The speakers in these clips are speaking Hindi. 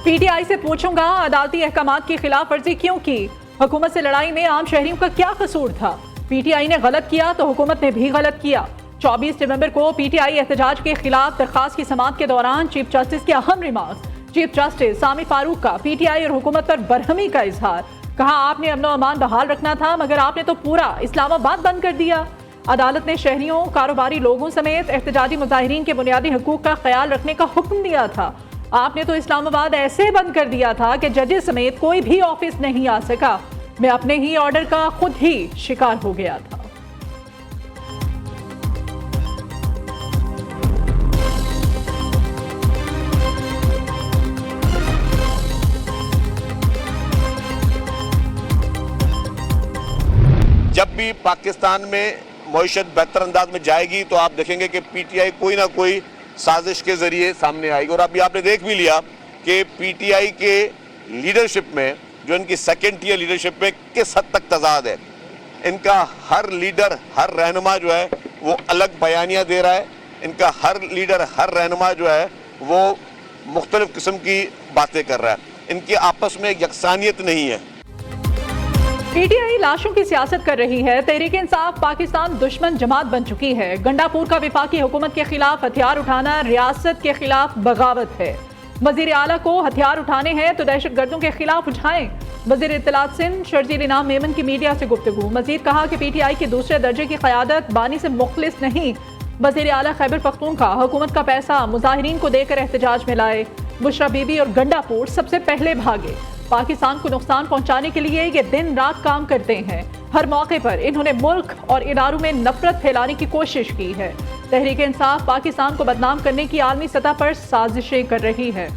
पीटीआई से पूछूंगा अदालती अहकामात की खिलाफ वर्जी क्यों की, हुकूमत से लड़ाई में आम शहरियों का क्या कसूर था। पीटीआई ने गलत किया तो हुकूमत ने भी गलत किया। 24 नवंबर को पीटीआई एहतजाज के खिलाफ दरखास्त की समाअत के दौरान चीफ जस्टिस के अहम रिमार्क्स। चीफ जस्टिस सामी फारूक का पीटीआई और हुकूमत पर बरहमी का इजहार। कहा आपने अमन अमान बहाल रखना था मगर आपने तो पूरा इस्लामाबाद बंद कर दिया। अदालत ने शहरियों, कारोबारी लोगों समेत एहतजाजी मुजाहिरीन के बुनियादी हकूक का ख्याल रखने का हुक्म दिया था। आपने तो इस्लामाबाद ऐसे बंद कर दिया था कि जजेस समेत कोई भी ऑफिस नहीं आ सका। मैं अपने ही ऑर्डर का खुद ही शिकार हो गया था। जब भी पाकिस्तान में मईशत बेहतर अंदाज में जाएगी तो आप देखेंगे कि पीटीआई कोई ना कोई साजिश के जरिए सामने आएगी। और अभी आपने देख भी लिया कि पीटीआई के लीडरशिप में, जो इनकी सेकेंड टियर लीडरशिप में किस हद तक तजाद है। इनका हर लीडर, हर रहनुमा जो है वो अलग बयानियाँ दे रहा है। इनका हर लीडर, हर रहनुमा जो है वो मुख्तलिफ किस्म की बातें कर रहा है। इनकी आपस में यकसानियत नहीं है। पीटीआई लाशों की सियासत कर रही है। तहरीक इंसाफ पाकिस्तान दुश्मन जमात बन चुकी है। गंडापुर का वफाकी हुकूमत के खिलाफ हथियार उठाना रियासत के खिलाफ बगावत है। वजीर आला को हथियार उठाने हैं तो दहशत गर्दों के खिलाफ उठाएं। वजीर इत्तलात सिंध शर्जील इनाम मेमन की मीडिया से गुफ्तगू। मजीद कहा कि पीटीआई की दूसरे दर्जे की क़यादत बानी से मुखलिस नहीं। वजीर आला खैबर पख्तूनख्वा हुकूमत का पैसा मुजाहिरीन को देकर एहतजाज में लाए। बुशरा बीबी और गंडापुर सबसे पहले भागे। पाकिस्तान को नुकसान पहुंचाने के लिए ये दिन रात काम करते हैं। हर मौके पर इन्होंने मुल्क और इदारों में नफरत फैलाने की कोशिश की है। तहरीक इंसाफ पाकिस्तान को बदनाम करने की आलमी सतह पर साजिशें कर रही है।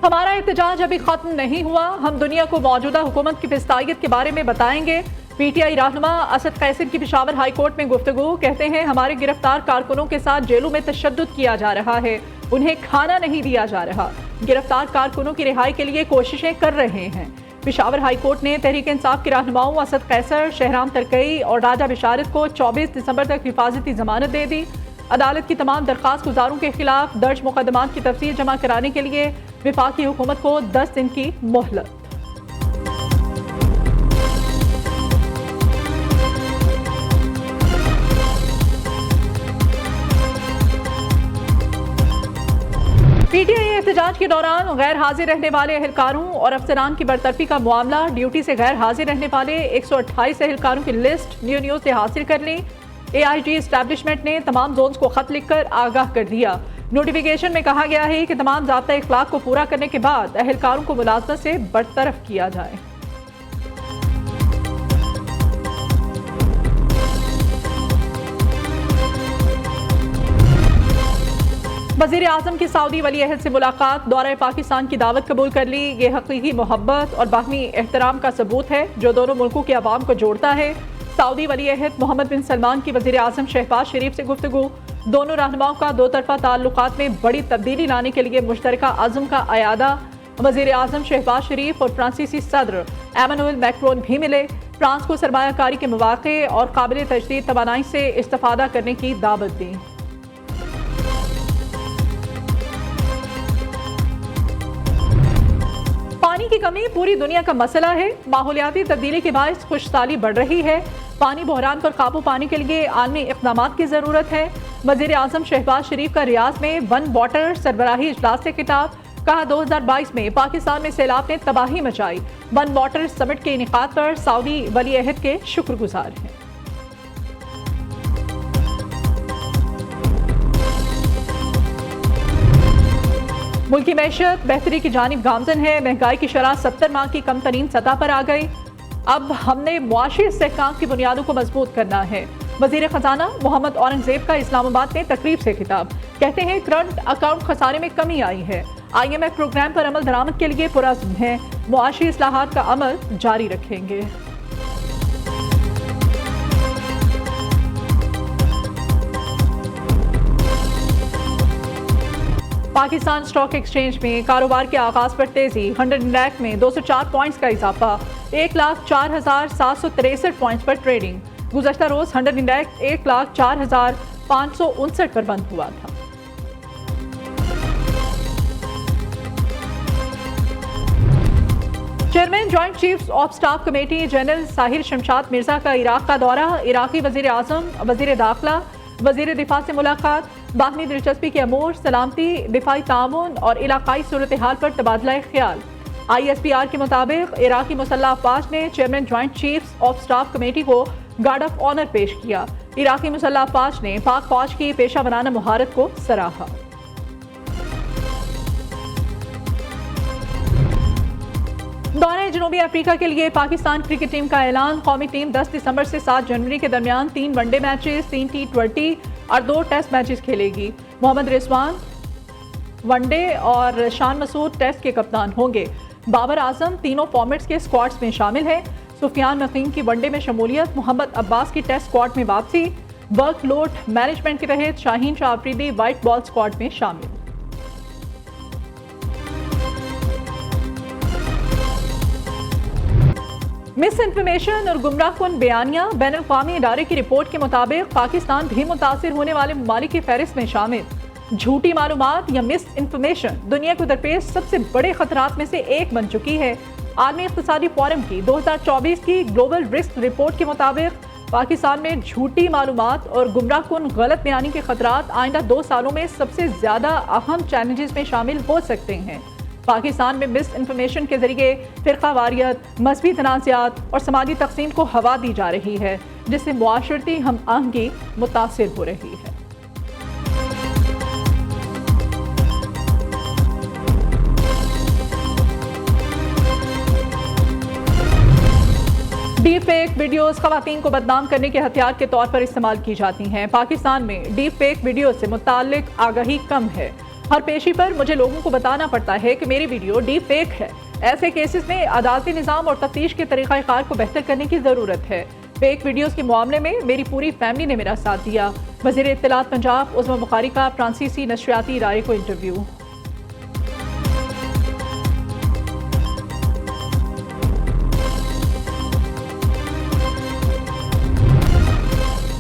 हमारा एहतजाज अभी खत्म नहीं हुआ। हम दुनिया को मौजूदा हुकूमत की फिस्तायत के बारे में बताएंगे। पीटीआई रहनुमा असद कैसर की पेशावर हाई कोर्ट में गुफ्तगू। कहते हैं हमारे गिरफ्तार कारकुनों के साथ जेलों में तशद्दुद किया जा रहा है, उन्हें खाना नहीं दिया जा रहा। गिरफ्तार कारकुनों की रिहाई के लिए कोशिशें कर रहे हैं। पेशावर हाई कोर्ट ने तहरीक इंसाफ के रहनुमाओं असद कैसर, शहराम तरकई और राजा बिशारत को 24 दिसंबर तक हिफाजती जमानत दे दी। अदालत की तमाम दरख्वास्त गुजारों के खिलाफ दर्ज मुकदमात की तफसील जमा कराने के लिए वफाकी हुकूमत को 10 दिन की मोहलत। पीटीआई एहतजाज के दौरान गैर हाजिर रहने वाले एहलकारों और अफसरान की बरतरफी का मामला। ड्यूटी से गैर हाजिर रहने वाले 128 एहलकारों की लिस्ट न्यू न्यूज़ से हासिल कर ली। AIG एस्टैब्लिशमेंट ने तमाम जोन्स को खत लिखकर आगाह कर दिया। नोटिफिकेशन में कहा गया है कि तमाम ज़ाब्ता इखलाक को पूरा करने के बाद एहलकारों को मुलाजमत से बरतरफ किया जाए। वज़ीर आज़म की सऊदी वली अहद से मुलाकात। दौरा पाकिस्तान की दावत कबूल कर ली। ये हकीकी मोहब्बत और बाहमी एहतराम का सबूत है जो दोनों मुल्कों के अवाम को जोड़ता है। सऊदी वली अहद मोहम्मद बिन सलमान की वज़ीर आज़म शहबाज शरीफ से गुफ्तगू। दोनों रहनुमाओं का दो तरफा ताल्लुकात में बड़ी तब्दीली लाने के लिए मुश्तरका अज़्म का अयादा। वज़ीर आज़म शहबाज शरीफ और फ्रांसीसी सदर एमानुएल मैक्रोन भी मिले। फ्रांस को सरमायाकारी के मौक़े और काबिल तजदीद तवानाई से इस्तिफ़ादा करने की दावत दी। पानी की कमी पूरी दुनिया का मसला है। माहौलियाती तब्दीली के बायस खुशहाली बढ़ रही है। पानी बहरान पर काबू पाने के लिए आलमी इक़दामात की ज़रूरत है। वज़ीर आज़म शहबाज शरीफ का रियाद में वन वाटर सरबराही इजलास से खिताब। कहा 2022 में पाकिस्तान में सैलाब ने तबाही मचाई। वन वाटर समिट के इनेकाद पर सऊदी वली अहद के शुक्रगुजार हैं। मुल्की मैशत बेहतरी की जानिब गामजन है। महंगाई की शरह 70 माह की कम तरीन सतह पर आ गई। अब हमने मुआशी इस्तेहकाम की बुनियादों को मजबूत करना है। वज़ीर ख़जाना मोहम्मद औरंगज़ेब का इस्लामाबाद में तकरीब से खिताब। कहते हैं करंट अकाउंट खसारे में कमी आई है। IMF प्रोग्राम पर अमल दरामद के लिए पुरअज़्म है। मुआशी इस्लाहात का अमल जारी रखेंगे। पाकिस्तान स्टॉक एक्सचेंज में कारोबार के आगाज पर तेजी, 100 इंडेक्स में 204 पॉइंट्स का इजाफा, 1,04,763 पॉइंट्स पर ट्रेडिंग। गुज़श्ता रोज 100 इंडेक्स 1,04,559 पर बंद हुआ था। Chairman joint chiefs of staff committee general Sahir Shamshad Mirza का इराक का दौरा, इराकी वजीर आजम, वजीर दाखिला, वजीर दिफा से मुलाकात, बाहमी दिलचस्पी के अमूर, सलामती, दिफाई ताउन और इलाकाई सूरत हाल पर तबादला ख्याल। ISPR के मुताबिक इराकी मुसल्लह अफवाज ने chairman joint chiefs of staff committee को गार्ड ऑफ ऑनर पेश किया। इराकी मुसल्लह अफवाज ने पाक फौज की पेशा वराना महारत को सराहा। दौरे जनूबी अफ्रीका के लिए पाकिस्तान क्रिकेट टीम का ऐलान। कौमी टीम 10 दिसंबर से 7 जनवरी के दरमियान 3 वनडे मैचेस, 3 T20 और 2 टेस्ट मैचेस खेलेगी। मोहम्मद रिजवान वनडे और शान मसूद टेस्ट के कप्तान होंगे। बाबर आजम तीनों फॉर्मेट्स के स्क्वाड्स में शामिल है। सुफियान नकीम की वनडे में शमूलियत, मोहम्मद अब्बास की टेस्ट स्क्वाड में वापसी। वर्कलोड मैनेजमेंट के तहत Shaheen Shah Afridi white ball squad में शामिल। मिस इन्फॉर्मेशन और गुमराहकुन बयानिया, बैनुल अक़वामी इदारे की रिपोर्ट के मुताबिक पाकिस्तान भी मुतासिर होने वाले ममालिक की फहरिस्त में शामिल। झूठी मालूमात या मिस इन्फॉर्मेशन दुनिया को दरपेश सबसे बड़े खतरात में से एक बन चुकी है। आलमी इक़्तिसादी फोरम की 2024 की ग्लोबल रिस्क रिपोर्ट के मुताबिक पाकिस्तान में झूठी मालूमात और गुमराहकुन गलत बयानी के खतरात आइंदा 2 सालों में सबसे ज्यादा अहम चैलेंजेस में शामिल हो सकते हैं। पाकिस्तान में मिस इन्फॉर्मेशन के जरिए फिरका वारियत, मजहबी तनाज़ात और समाजी तकसीम को हवा दी जा रही है, जिससे मुआशरती हम आहंगी मुतासिर हो रही है। डीप फेक वीडियोस खवातीन को बदनाम करने के हथियार के तौर पर इस्तेमाल की जाती हैं। पाकिस्तान में डीप फेक वीडियो से मुताल्लिक आगाही कम है। हर पेशी पर मुझे लोगों को बताना पड़ता है कि मेरी वीडियो डीप फेक है। ऐसे केसेस में अदालती निज़ाम और तफ्तीश के तरीक़ाकार को बेहतर करने की ज़रूरत है। फेक वीडियोस के मामले में मेरी पूरी फैमिली ने मेरा साथ दिया। वज़ीर इत्तलात पंजाब उस्मा बुखारी का फ्रांसीसी नशरियाती इदारे को इंटरव्यू।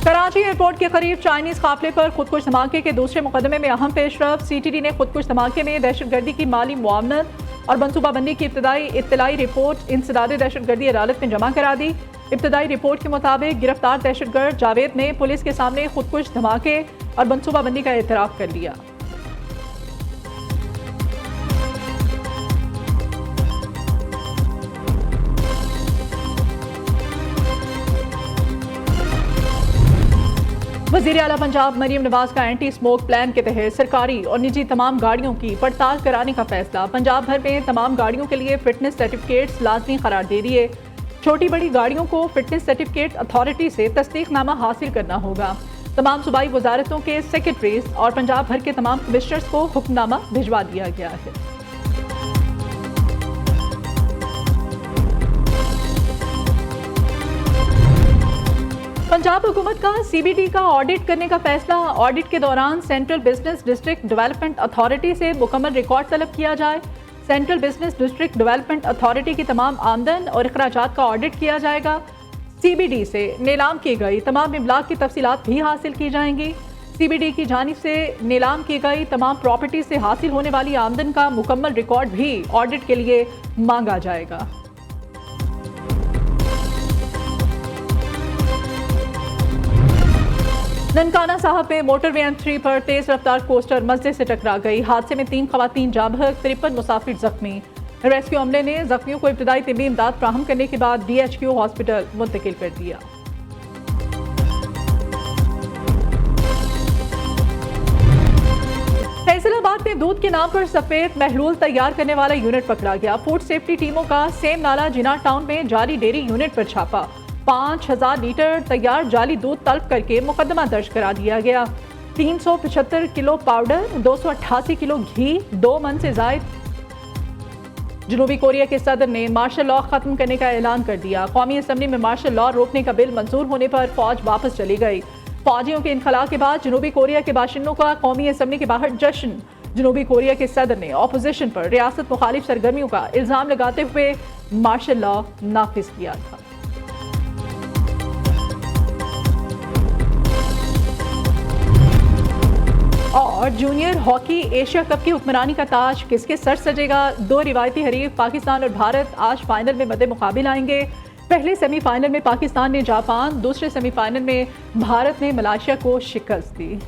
कराची एयरपोर्ट के करीब चाइनीज काफिले पर खुदकुश धमाके के दूसरे मुकदमे में अहम पेशरफ। CTD ने खुदकुश धमाके में दहशतगर्दी की माली मुआवनत और मनसूबाबंदी की इत्तलाई रिपोर्ट इंसदाद दहशतगर्दी अदालत में जमा करा दी। इब्तदाई रिपोर्ट के मुताबिक गिरफ्तार दहशतगर्द जावेद ने पुलिस के सामने खुदकुश धमाके और मनसूबाबंदी का एतराफ़ कर लिया। वज़ीर आला पंजाब मरीम नवाज का एंटी स्मोक प्लान के तहत सरकारी और निजी तमाम गाड़ियों की पड़ताल कराने का फैसला। पंजाब भर में तमाम गाड़ियों के लिए फिटनेस सर्टिफिकेट्स लाजमी करार दे दिए। छोटी बड़ी गाड़ियों को फिटनेस सर्टिफिकेट अथॉरिटी से तस्दीकनामा हासिल करना होगा। तमाम सूबाई वजारतों के सेक्रेटरीज और पंजाब भर के तमाम कमिश्नर्स को हुक्मनामा भिजवा दिया गया है। पंजाब हुकूमत का CBD का ऑडिट करने का फैसला। ऑडिट के दौरान central business district development authority से मुकम्मल रिकॉर्ड तलब किया जाए। Central business district development authority की तमाम आमदन और अखराजात का ऑडिट किया जाएगा। CBD से नीलाम की गई तमाम इमलाक की तफसीलात भी हासिल की जाएंगी। CBD की जानिब से नीलाम की गई तमाम प्रॉपर्टी से हासिल होने वाली आमदन का मुकम्मल रिकॉर्ड भी ऑडिट के लिए मांगा जाएगा। ननकाना साहब में मोटरवे M3 पर तेज रफ्तार कोस्टर मसले से टकरा गई। हादसे में 3 खवातीन जाँ बहक, 53 मुसाफिर जख्मी। रेस्क्यू अमले ने जख्मियों को इब्तदाई तिब्बी इमदाद फ्राहम करने के बाद DHQ हॉस्पिटल मुंतकिल कर दिया। फैसलाबाद में दूध के नाम पर सफेद महलूल तैयार करने वाला यूनिट पकड़ा गया। फूड सेफ्टी टीमों का सेम नाला जिना टाउन में जाली डेयरी यूनिट पर छापा। 5000 लीटर तैयार जाली दूध तलब करके मुकदमा दर्ज करा दिया गया। 375 किलो पाउडर, 288 किलो घी, 2 मन से जायद। जनूबी कोरिया के सदर ने मार्शल लॉ खत्म करने का ऐलान कर दिया। कौमी असम्बली में मार्शल लॉ रोकने का बिल मंजूर होने पर फौज वापस चली गई। फौजियों के इनखला के बाद जनूबी कोरिया के बाशिंदों का कौमी असम्बली के बाहर जश्न। जनूबी कोरिया के सदर ने ऑपोजिशन पर रियासत मुखालिफ सरगर्मियों का इल्जाम लगाते हुए मार्शल लॉ नाफिज किया था। और जूनियर हॉकी एशिया कप की हुक्मरानी का ताज किसके सर सजेगा? दो रिवायती हरीफ पाकिस्तान और भारत आज फाइनल में मद्दे मुकाबिल आएंगे। पहले सेमीफाइनल में पाकिस्तान ने जापान, दूसरे सेमीफाइनल में भारत ने मलेशिया को शिकस्त दी।